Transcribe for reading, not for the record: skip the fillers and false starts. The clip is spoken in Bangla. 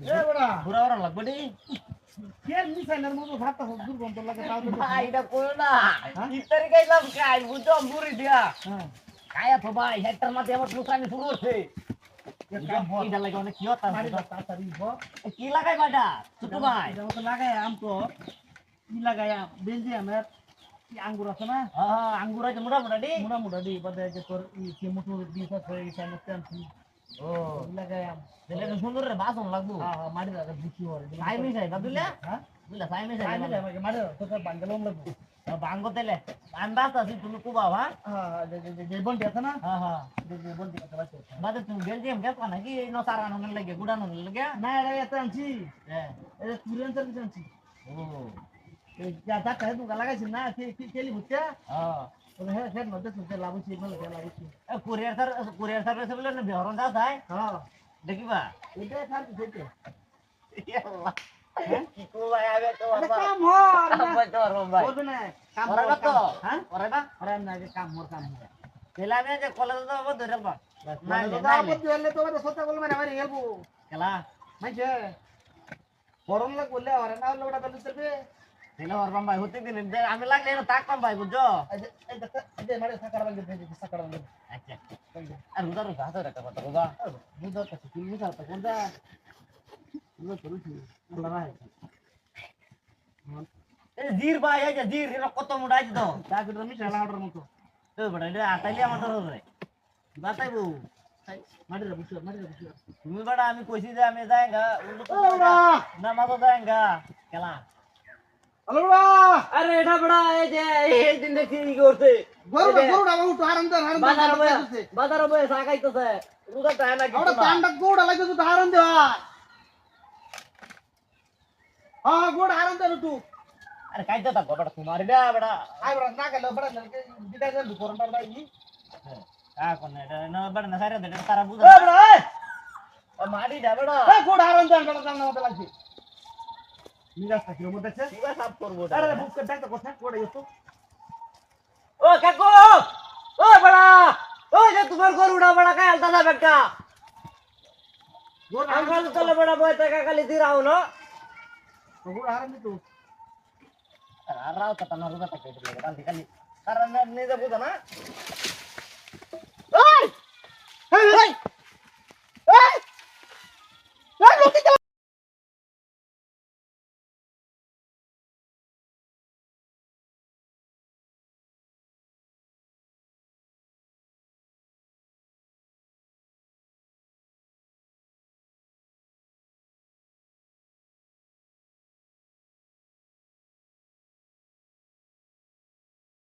এ বড়া ঘুরা ওরা লাগবে নি কেন মিশাইনার মতো ভাতটা দুর্গন্ধ লাগে তাও তো ভাই এটা কইও না ইফতারি খাইলাম খাই বুঝছো বুড়ি দিয়া হ্যাঁ খায়া তো ভাই হেক্টর মাঝে আমার দোকানে শুরু হচ্ছে এটা লাগে অনেক কি হতা মারি তাড়াতাড়ি কি লাগাই বাটা ছোট ভাই যেমন তো লাগাই আম তো কি লাগাই বেলজিয়ামের কি আঙ্গুর আছে না হ্যাঁ আঙ্গুর আছে মোটা দি মোটা দি বাদে যে তোর কি মুটুর দিস আছে এই সাইনাস টেনশন ও লাগাই আম তাহলে এটা সুন্দর রে বাসন লাগবো হ্যাঁ মারি দাদা বুঝি ওরে সাই মিশাই বাদুলা হ্যাঁ বুঝলা সাই মিশাই সাই মিলে আমাকে মারি তো বাঙ্গালোম লাগবো বাঙ্গো তেলে আমি বাস আছি তুমি কুবাও হ্যাঁ হ্যাঁ যে বন্ডি আছে না হ্যাঁ হ্যাঁ যে বন্ডি আছে বাচ্চা বাদে তুমি বেলজিয়াম গেছো নাকি নসারানো লাগে গুড়ানো লাগে না এটা এত আনছি হ্যাঁ এটা তুরেন সার্ভিস আনছি ও যা যা কাহে দুগা লাগাইছি না কেলি বুঝছে হ্যাঁ ওরে হে হে মধ্যে সুতে লাগুছি মানে লাগুছি কুরিয়ার সার্ভিস বলে না বিহরণ দা যায় হ্যাঁ দেখিবা এটা সার্ভিস হইছে আল্লাহ কি কুবাই আবে তো বাবা কাম হর বাবা তো ভাই করবে না কাম ওরা তো হ্যাঁ ওরা না আরে না যে কাম হর তেলা আমি যে কলেজ তো ধরে বা না দাদা আপত্তি হলে তো সত্য বল মানে আমার হেলবো খেলা মাইছে গরম লাগ বললে আর না হলে ওটা তাহলে চলবে তেলা ওরবাম ভাই হতে দিন আমি লাগলে না তাক পাম ভাই বুঝছো এই মারে সাকার বাঙ্গে দে সাকার বাঙ্গে আচ্ছা আর রুদা রুদা হাতে একটা কথা রুদা বুঝা কাছে কি বুঝা তা কোন দা বুঝা করুছি আল্লাহ রাহে এই জির ভাই এই যে জির এর কত মোটা আছে তো তা করে আমি চালা অর্ডার মতো তো বড় এটা আটাইলে আমার ধরে রে বাতাইবো মারি রে বুঝি তুমি বড় আমি কইছি যে আমি যাইগা ওরা না মাতো যাইগা খেলা হ্যালো বড়া আরে এটা বড় এই যে এই দিন দেখি কি করছে গরুড়া বাবু তো হারাম বাজার বয়ে সাকাইতেছে রুদা তাই না ওটা দান্ডা গোড়া লাগে তো হারাম দে হ্যাঁ গোড়া হারাম দে তুই अरे काय देता बडा तुम्हारे बे बडा आय बड़ा ना गलो बड़ा लड़के बिदा जन कोरन बड़ा ई का कोन न बडा न सारे दे तारा बुझ ए बड़ा ए माडी जा बडा ए गोड़ हारन दन बड़ा दाम ना लागছি নিরাশ থাকিও মতে আছে পুরা সাফ করবো আরে বুক কে ডাক তো কথা গোড়া ইতো ও কাকু ও বড়া ও যে তোমার গরুড়া বড়া কাই আলতা দা বেটা গোড় আঙ্গাল তলে বড়া বয় টাকা খালি দিরাও ন গোড় হারন তো রাও কত না রুদা টাকা দিলে কালি কালি কারণ নিজে বুঝো না